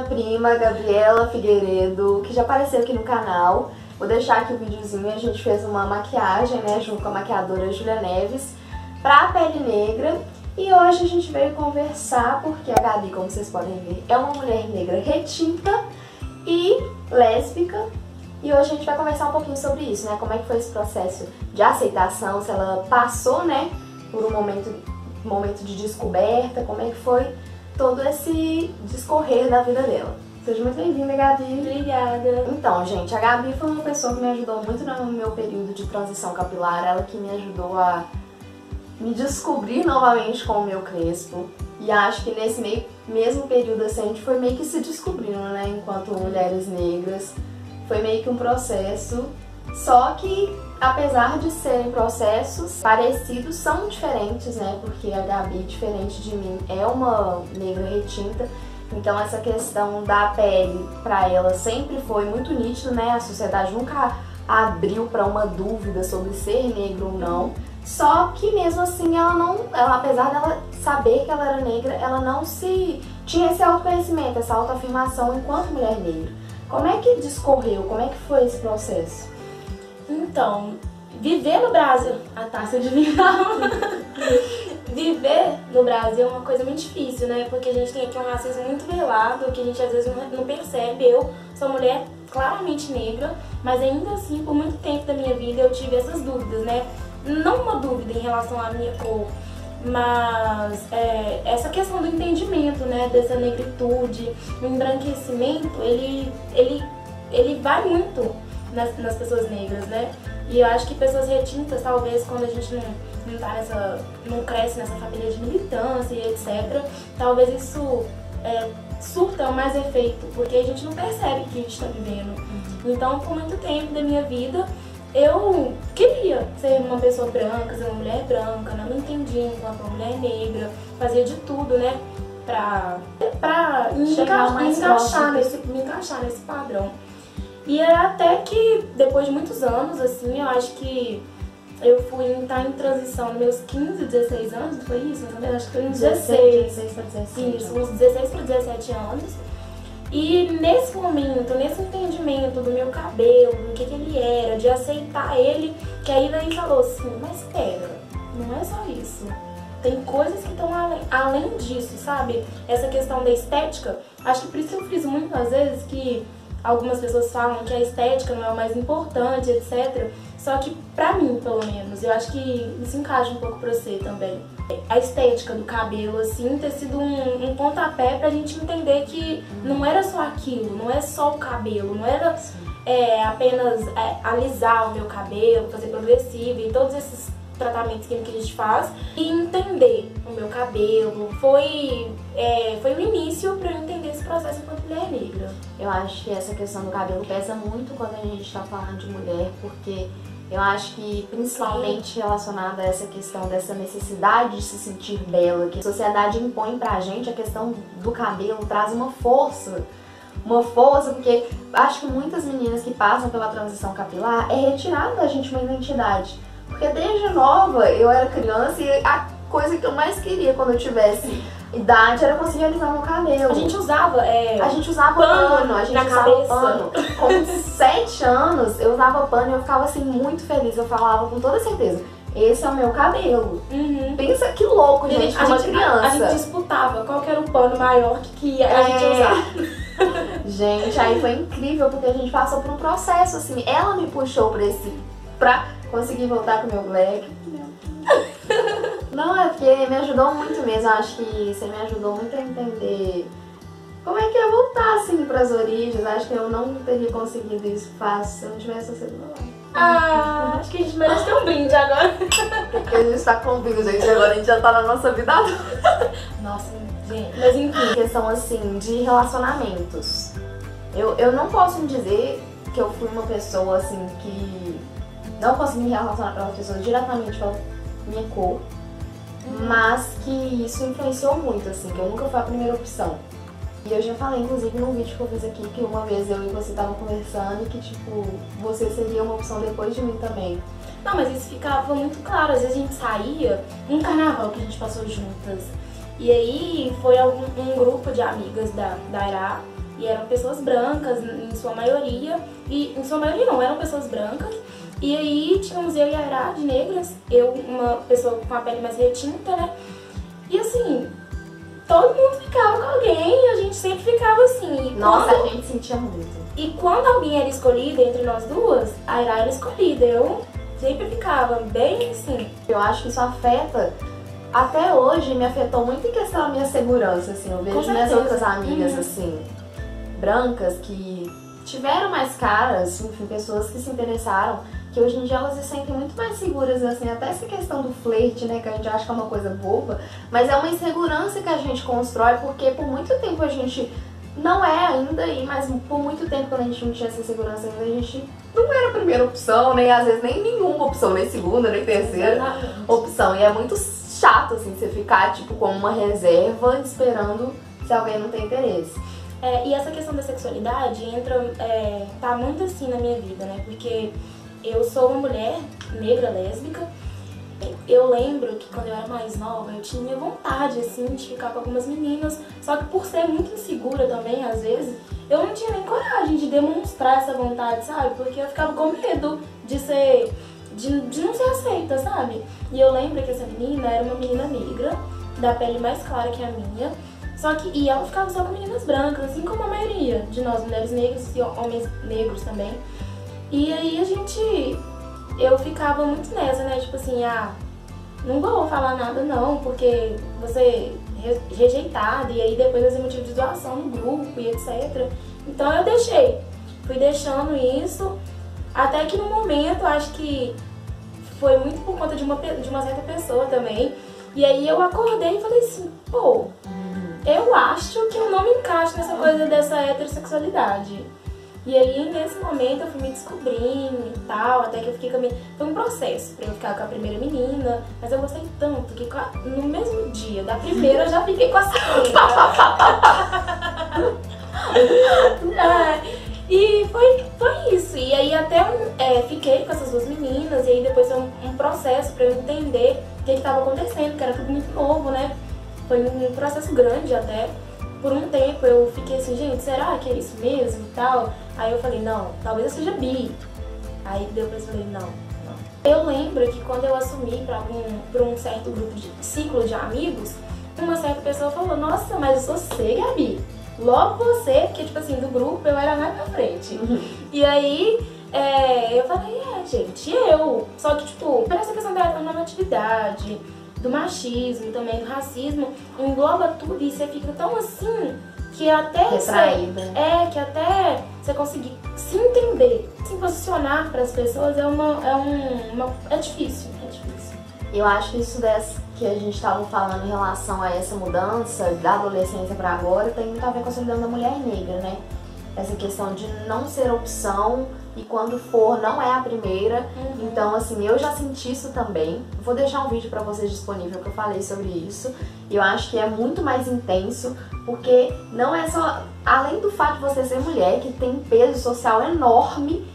prima, Gabriela Figueiredo, que já apareceu aqui no canal. Vou deixar aqui o videozinho, a gente fez uma maquiagem, né, junto com a maquiadora Julia Neves, pra pele negra. E hoje a gente veio conversar porque a Gabi, como vocês podem ver, é uma mulher negra retinta e lésbica. E hoje a gente vai conversar um pouquinho sobre isso, né, como é que foi esse processo de aceitação, se ela passou, né, por um momento de descoberta, como é que foi todo esse discorrer da vida dela. Seja muito bem-vinda, Gabi. Obrigada. Então, gente, a Gabi foi uma pessoa que me ajudou muito no meu período de transição capilar, ela que me ajudou a me descobrir novamente com o meu crespo. E acho que nesse mesmo período assim, a gente foi meio que se descobrindo, né, enquanto mulheres negras. Foi meio que um processo, só que apesar de serem processos parecidos, são diferentes, né? Porque a Gabi, diferente de mim, é uma negra retinta, então essa questão da pele pra ela sempre foi muito nítido, né? A sociedade nunca abriu pra uma dúvida sobre ser negra ou não. Só que mesmo assim ela apesar dela saber que ela era negra, ela não tinha esse autoconhecimento, essa autoafirmação enquanto mulher negra. Como é que discorreu? Como é que foi esse processo? Então, viver no Brasil... A taça de vinho. Viver no Brasil é uma coisa muito difícil, né? Porque a gente tem aqui um racismo muito velado, que a gente às vezes não percebe. Eu sou mulher claramente negra, mas ainda assim, por muito tempo da minha vida, eu tive essas dúvidas, né? Não uma dúvida em relação à minha cor, mas essa questão do entendimento, né, dessa negritude, o embranquecimento, ele vai muito nas pessoas negras, né? E eu acho que pessoas retintas, talvez quando a gente não cresce nessa família de militância e etc, talvez isso surta mais efeito, porque a gente não percebe o que a gente está vivendo. Então, por muito tempo da minha vida, eu queria ser uma pessoa branca, ser uma mulher branca, não me entendia enquanto uma mulher negra, fazia de tudo, né, pra me encaixar nesse padrão. E até que, depois de muitos anos, assim, eu acho que eu fui estar em transição nos meus 15, 16 anos, foi isso? Eu acho que foi uns 16 para 17. Isso, uns 16 para 17 anos. E nesse momento, nesse entendimento do meu cabelo, do que ele era, de aceitar ele, que aí daí falou assim, mas espera, não é só isso. Tem coisas que estão além disso, sabe? Essa questão da estética, acho que por isso eu friso muitas vezes que algumas pessoas falam que a estética não é o mais importante, etc. Só que pra mim, pelo menos, eu acho que isso encaixa um pouco pra você também. A estética do cabelo, assim, ter sido um pontapé pra gente entender que não era só aquilo, não é só o cabelo, não era apenas alisar o meu cabelo, fazer progressivo e todos esses tratamentos que a gente faz e entender o meu cabelo. Foi o início pra eu entender esse processo enquanto mulher negra. Eu acho que essa questão do cabelo pesa muito quando a gente tá falando de mulher, porque eu acho que principalmente relacionada a essa questão dessa necessidade de se sentir bela, que a sociedade impõe pra gente, a questão do cabelo traz uma força, porque acho que muitas meninas que passam pela transição capilar é retirada da gente uma identidade. Porque desde nova eu era criança e a coisa que eu mais queria quando eu tivesse idade era conseguir alisar meu cabelo. A gente usava pano, a gente usava pano. Com 7 anos eu usava pano e eu ficava assim muito feliz. Eu falava com toda certeza, esse é o meu cabelo. Pensa que louco, gente, pra uma criança. A gente disputava qual que era o pano maior que a gente usava. Gente, aí foi incrível porque a gente passou por um processo assim. Ela me puxou pra conseguir voltar com o meu black. Não, é porque me ajudou muito mesmo. Eu acho que você me ajudou muito a entender como é que é voltar assim pras origens. Acho que eu não teria conseguido isso fácil se eu não tivesse você do meu lado. Acho que a gente merece ter um brinde agora. Porque a gente tá com vinho, gente. Agora a gente já tá na nossa vida adulta. Nossa, gente. Mas enfim. Questão assim de relacionamentos. Eu não posso me dizer que eu fui uma pessoa assim que não consegui me relacionar com as pessoas diretamente pela minha cor, mas que isso influenciou muito, assim, que eu nunca fui a primeira opção. E eu já falei, inclusive, num vídeo que eu fiz aqui, que uma vez eu e você estavam conversando e que, tipo, você seria uma opção depois de mim também. Não, mas isso ficava muito claro. Às vezes a gente saía, um carnaval que a gente passou juntas, e aí foi um grupo de amigas da Irá, E eram pessoas brancas, em sua maioria, e em sua maioria não, eram pessoas brancas. E aí tínhamos eu e a Ira de negras, eu uma pessoa com a pele mais retinta, né? E assim, todo mundo ficava com alguém e a gente sempre ficava assim. Nossa, a gente sentia muito. E quando alguém era escolhida entre nós duas, a Ira era escolhida, eu sempre ficava bem assim. Eu acho que isso afeta, até hoje me afetou muito em questão da minha segurança, assim. Eu vejo minhas outras amigas, assim, brancas, que tiveram mais caras, enfim, pessoas que se interessaram, que hoje em dia elas se sentem muito mais seguras, assim, até essa questão do flerte, né, que a gente acha que é uma coisa boba, mas é uma insegurança que a gente constrói, porque por muito tempo a gente não é ainda, mas por muito tempo quando a gente não tinha essa segurança ainda, a gente não era a primeira opção, nem às vezes nem nenhuma opção, nem segunda, nem terceira opção, e é muito chato, assim, você ficar, tipo, como uma reserva esperando se alguém não tem interesse. E essa questão da sexualidade entra, tá muito assim na minha vida, né? Porque eu sou uma mulher negra, lésbica. Eu lembro que quando eu era mais nova, eu tinha vontade, assim, de ficar com algumas meninas. Só que por ser muito insegura também, às vezes, eu não tinha nem coragem de demonstrar essa vontade, sabe? Porque eu ficava com medo de ser... de não ser aceita, sabe? E eu lembro que essa menina era uma menina negra, da pele mais clara que a minha. Só que, e ela ficava só com meninas brancas, assim como a maioria de nós, mulheres negras e homens negros também. E aí eu ficava muito nessa, né, tipo assim, não vou falar nada não, porque você rejeitada e aí depois vai ser motivo de doação no grupo e etc. Então eu fui deixando isso, até que no momento, acho que foi muito por conta de uma certa pessoa também. E aí eu acordei e falei assim, pô, eu acho que eu não me encaixo nessa coisa dessa heterossexualidade. E aí, nesse momento, eu fui me descobrindo e tal, até que eu fiquei com a minha... Foi um processo pra eu ficar com a primeira menina, mas eu gostei tanto que no mesmo dia da primeira eu já fiquei com a segunda. E foi isso. E aí até fiquei com essas duas meninas, e aí depois foi um processo pra eu entender o que estava acontecendo, que era tudo muito novo, né? Foi um processo grande até. Por um tempo eu fiquei assim, gente, será que é isso mesmo e tal? Aí eu falei, não, talvez eu seja bi. Aí depois eu falei, não. Eu lembro que quando eu assumi pra um certo grupo ciclo de amigos, uma certa pessoa falou, nossa, mas você, Gabi, logo você, porque tipo assim, do grupo eu era mais pra frente. E aí eu falei, gente, eu. Só que tipo, por essa questão da heteronormatividade, do machismo, também do racismo, engloba tudo e você fica tão assim que até que até você conseguir se entender, se posicionar para as pessoas é difícil, Eu acho que isso que a gente estava falando em relação a essa mudança da adolescência para agora tem muito a ver com a solidão da mulher negra, né? Essa questão de não ser opção e quando for não é a primeira. Então assim, eu já senti isso também. Vou deixar um vídeo pra vocês disponível que eu falei sobre isso. E eu acho que é muito mais intenso, porque não é só... Além do fato de você ser mulher, que tem um peso social enorme,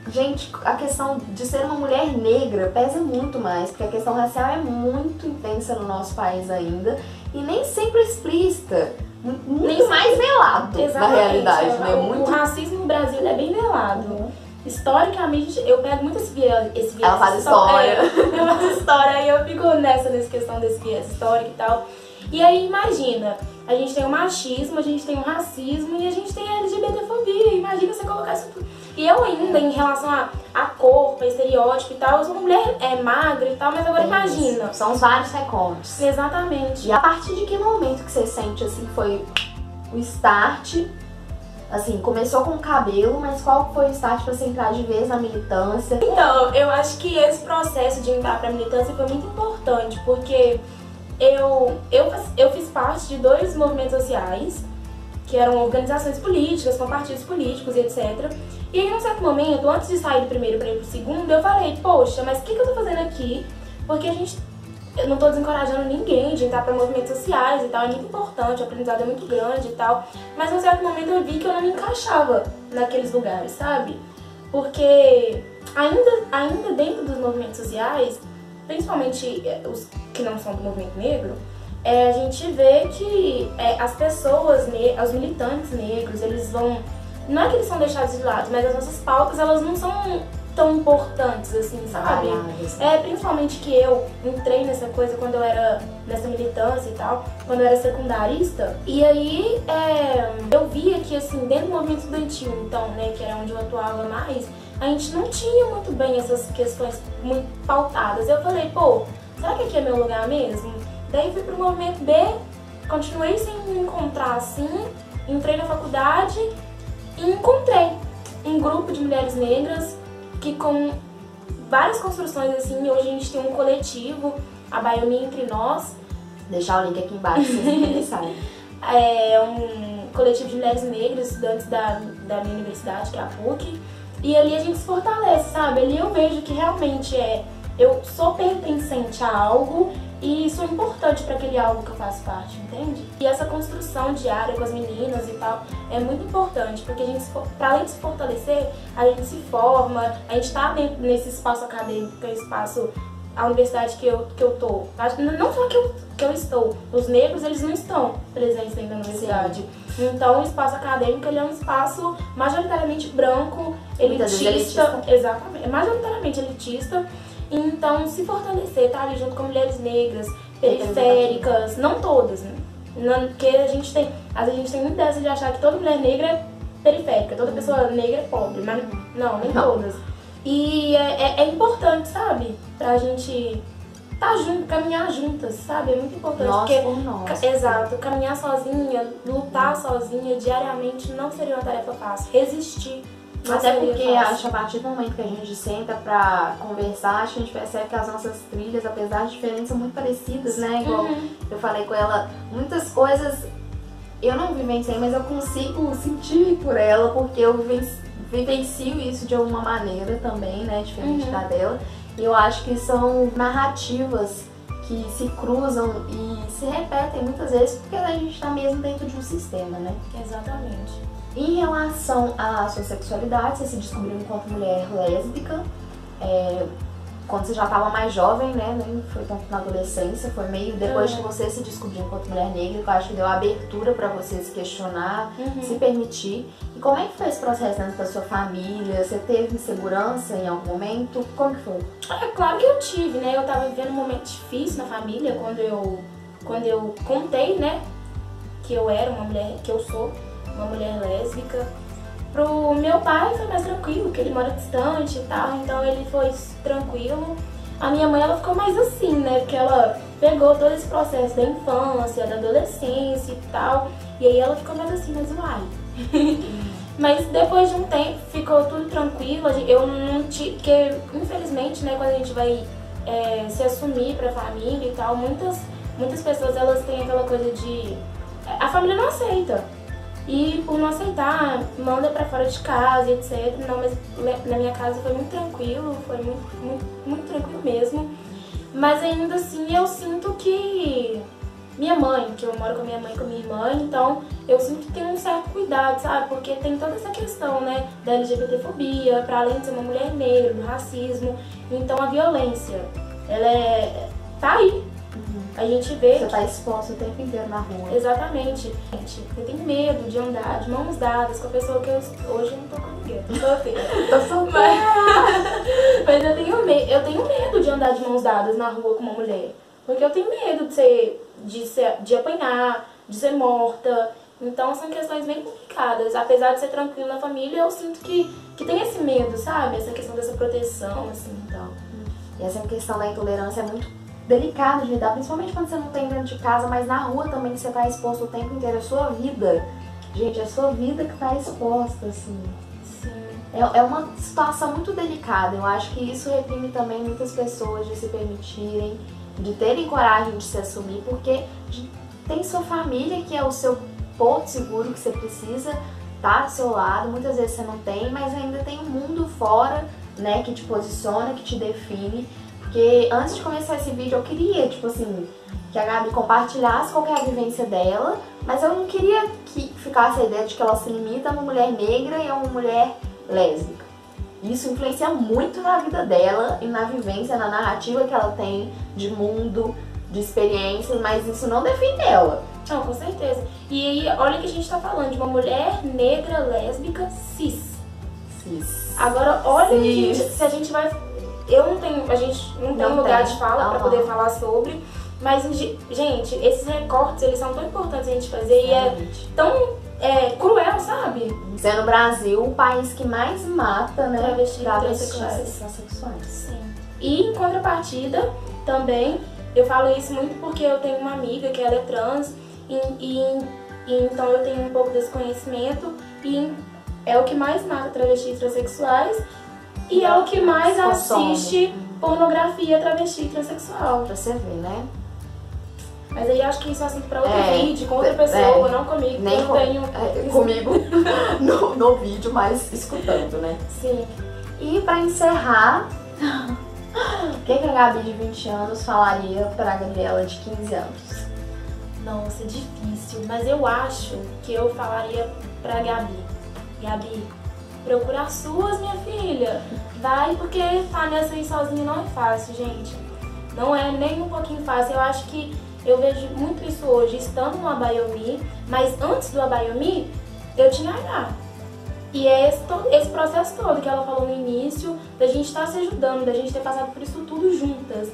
gente, a questão de ser uma mulher negra pesa muito mais, porque a questão racial é muito intensa no nosso país ainda e nem sempre explícita. Muito mais velado, na realidade, né? O racismo no Brasil é bem velado. Historicamente, eu pego muito esse viés. Ela faz história. Eu faço história e eu fico nessa questão desse viés histórico e tal. E aí, imagina, a gente tem o machismo, a gente tem o racismo e a gente tem a LGBTfobia. Imagina você colocar isso tudo. E eu ainda, em relação a corpo, a estereótipo e tal, eu sou uma mulher magra e tal, mas agora imagina. São os vários recortes. Exatamente. E a partir de que momento que você sente, assim, foi o start? Assim, começou com o cabelo, mas qual foi o start pra você entrar de vez na militância? Então, eu acho que esse processo de entrar pra militância foi muito importante, porque eu fiz parte de 2 movimentos sociais, que eram organizações políticas, com partidos políticos e etc. E aí, num certo momento, antes de sair do primeiro para ir pro segundo, eu falei, poxa, mas o que eu tô fazendo aqui? Porque eu não tô desencorajando ninguém de entrar para movimentos sociais e tal, é muito importante, o aprendizado é muito grande e tal. Mas num certo momento eu vi que eu não me encaixava naqueles lugares, sabe? Porque ainda dentro dos movimentos sociais, principalmente os que não são do movimento negro, a gente vê que as pessoas, os militantes negros, eles vão... Não é que eles são deixados de lado, mas as nossas pautas, elas não são tão importantes, assim, sabe? Principalmente que eu entrei nessa coisa quando eu era nessa militância e tal, quando eu era secundarista. E aí eu via que, assim, dentro do movimento estudantil, então, né, que era onde eu atuava mais, a gente não tinha muito bem essas questões muito pautadas. Eu falei, pô, será que aqui é meu lugar mesmo? Daí fui pro movimento B, continuei sem me encontrar assim, entrei na faculdade e encontrei um grupo de mulheres negras que com várias construções assim, hoje a gente tem um coletivo, a Baiomia Entre Nós. Deixar o link aqui embaixo se vocês interessarem. É um coletivo de mulheres negras, estudantes da minha universidade, que é a PUC. E ali a gente se fortalece, sabe? Ali eu vejo que realmente eu sou pertencente a algo e sou importante para aquele algo que eu faço parte, entende? E essa construção diária com as meninas e tal é muito importante, porque a gente, para além de se fortalecer, a gente se forma, a gente tá dentro nesse espaço acadêmico, que é o espaço, a universidade que eu tô. Não só que eu estou, os negros eles não estão presentes dentro da universidade. Sim. Então o espaço acadêmico ele é um espaço majoritariamente branco, elitista. Exatamente, majoritariamente elitista. Então, se fortalecer, tá ali junto com mulheres negras, periféricas, não todas, né? Porque às vezes a gente tem muito dessa de achar que toda mulher negra é periférica, toda pessoa negra é pobre, mas não, nem todas. E é importante, sabe? Pra gente tá junto, caminhar juntas, sabe? É muito importante. Nós porque, por nós. Exato, caminhar sozinha, lutar sozinha diariamente não seria uma tarefa fácil. Resistir. Até porque acho que a partir do momento que a gente senta pra conversar, acho que a gente percebe que as nossas trilhas, apesar de diferentes, são muito parecidas, né? Igual eu falei com ela, muitas coisas eu não vivenciei, mas eu consigo sentir por ela, porque eu vivencio isso de alguma maneira também, né? Diferente da dela. E eu acho que são narrativas que se cruzam e se repetem muitas vezes, porque a gente tá mesmo dentro de um sistema, né? Exatamente. Em relação à sua sexualidade, você se descobriu enquanto mulher lésbica, quando você já estava mais jovem, né? Nem foi tanto na adolescência, foi meio depois que você se descobriu enquanto mulher negra, que eu acho que deu abertura para você se questionar, se permitir. E como é que foi esse processo dentro da sua família? Você teve insegurança em algum momento? Como que foi? É claro que eu tive, né? Eu tava vivendo um momento difícil na família quando eu contei, né? Que eu era uma mulher, que eu sou uma mulher lésbica. Pro meu pai foi mais tranquilo, porque ele mora distante e tal, então ele foi tranquilo. A minha mãe, ela ficou mais assim, né, porque ela pegou todo esse processo da infância, da adolescência e tal, e aí ela ficou mais assim, mas uai. Mas depois de um tempo ficou tudo tranquilo, eu não tive, porque infelizmente, né, quando a gente vai se assumir pra família e tal, muitas pessoas, elas têm aquela coisa de... A família não aceita. E por não aceitar, manda pra fora de casa, etc. Não, mas na minha casa foi muito tranquilo, foi muito tranquilo mesmo. Mas ainda assim eu sinto que minha mãe, que eu moro com a minha mãe e com a minha irmã, então eu sinto que tem um certo cuidado, sabe? Porque tem toda essa questão, né, da LGBTfobia, pra além de ser uma mulher negra, do racismo. Então a violência, ela tá aí. A gente vê... Você tá exposta o tempo inteiro na rua. Exatamente. Eu tenho medo de andar de mãos dadas com a pessoa que hoje eu não tô com ninguém. Tô solteira. Tô solteira. Mas eu tenho medo de andar de mãos dadas na rua com uma mulher. Porque eu tenho medo de apanhar, de ser morta. Então são questões bem complicadas. Apesar de ser tranquilo na família, eu sinto que tem esse medo, sabe? Essa questão dessa proteção, assim, e tal. E essa questão da intolerância é muito delicado de lidar, principalmente quando você não tem dentro de casa, mas na rua também você tá exposto o tempo inteiro, a sua vida. Gente, é a sua vida que tá exposta, assim. Sim. É uma situação muito delicada. Eu acho que isso reprime também muitas pessoas de se permitirem, de terem coragem de se assumir, porque tem sua família que é o seu porto seguro que você precisa tá do seu lado. Muitas vezes você não tem, mas ainda tem um mundo fora, né, que te posiciona, que te define. Porque antes de começar esse vídeo eu queria, tipo assim, que a Gabi compartilhasse qual que é a vivência dela, mas eu não queria que ficasse a ideia de que ela se limita a uma mulher negra e a uma mulher lésbica. Isso influencia muito na vida dela e na vivência, na narrativa que ela tem de mundo, de experiências, mas isso não define ela. Não, com certeza. E aí, olha que a gente tá falando de uma mulher negra, lésbica, cis. Agora, olha, gente, se a gente vai... a gente não tem lugar de fala pra poder falar sobre, mas, gente, esses recortes, eles são tão importantes a gente fazer e é tão cruel, sabe? Sendo o Brasil o país que mais mata, né, travestis transexuais. Sim. E em contrapartida, também, eu falo isso muito porque eu tenho uma amiga que ela é trans e então eu tenho um pouco desse conhecimento e é o que mais mata travestis transexuais e é o que mais assiste pornografia travesti transexual. Pra você ver, né? Mas aí acho que isso é assunto pra outro vídeo, com outra pessoa, não comigo. Nem eu tenho... comigo no vídeo, mas escutando, né? Sim. E pra encerrar, o que a Gabi de 20 anos falaria pra Gabriela de 15 anos? Nossa, difícil. Mas eu acho que eu falaria pra Gabi. Gabi, procura as suas, minha filha. Vai, porque tá nessa aí sozinha não é fácil, gente. Não é nem um pouquinho fácil. Eu acho que eu vejo muito isso hoje, estando no Abayomi, mas antes do Abayomi, eu tinha H. E é esse processo todo que ela falou no início, da gente estar se ajudando, da gente ter passado por isso tudo juntas.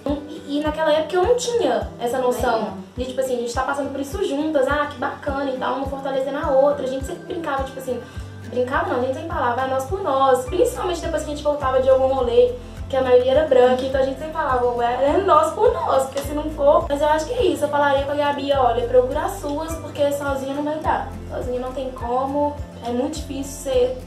E naquela época eu não tinha essa noção de, tipo assim, a gente tá passando por isso juntas, que bacana e tal, uma fortalecendo a outra. A gente sempre brincava, tipo assim, brincava não, a gente sempre falava, nós por nós. Principalmente depois que a gente voltava de algum rolê, que a maioria era branca, então a gente sempre falava, é nós por nós, porque se não for... Mas eu acho que é isso, eu falaria pra Gabi, olha, procura as suas, porque sozinha não vai dar. Sozinha não tem como, é muito difícil ser,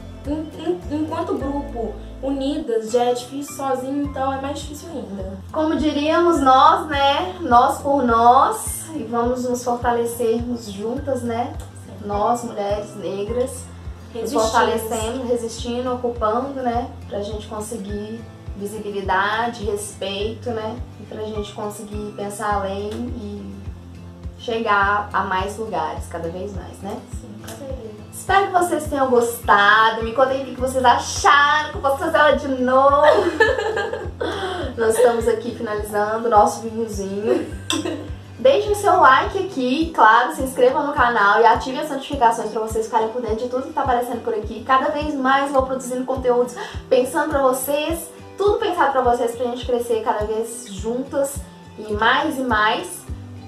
enquanto grupo, unidas, já é difícil, sozinho, então é mais difícil ainda. Como diríamos nós, né, nós por nós, e vamos nos fortalecermos juntas, né, nós, mulheres negras, nos fortalecendo, resistindo, ocupando, né, pra gente conseguir visibilidade, respeito, né? E pra gente conseguir pensar além e chegar a mais lugares, cada vez mais, né? Sim, com certeza. Espero que vocês tenham gostado. Me contem o que vocês acharam, que eu posso fazer ela de novo. Nós estamos aqui finalizando o nosso vinhozinho. Deixem seu like aqui, claro, se inscrevam no canal e ativem as notificações para vocês ficarem por dentro de tudo que tá aparecendo por aqui. Cada vez mais vou produzindo conteúdos pensando pra vocês. Tudo pensado pra vocês, pra gente crescer cada vez juntas e mais.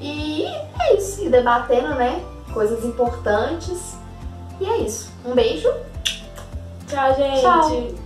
E é isso, e debatendo, né, coisas importantes. E é isso. Um beijo. Tchau, gente. Tchau.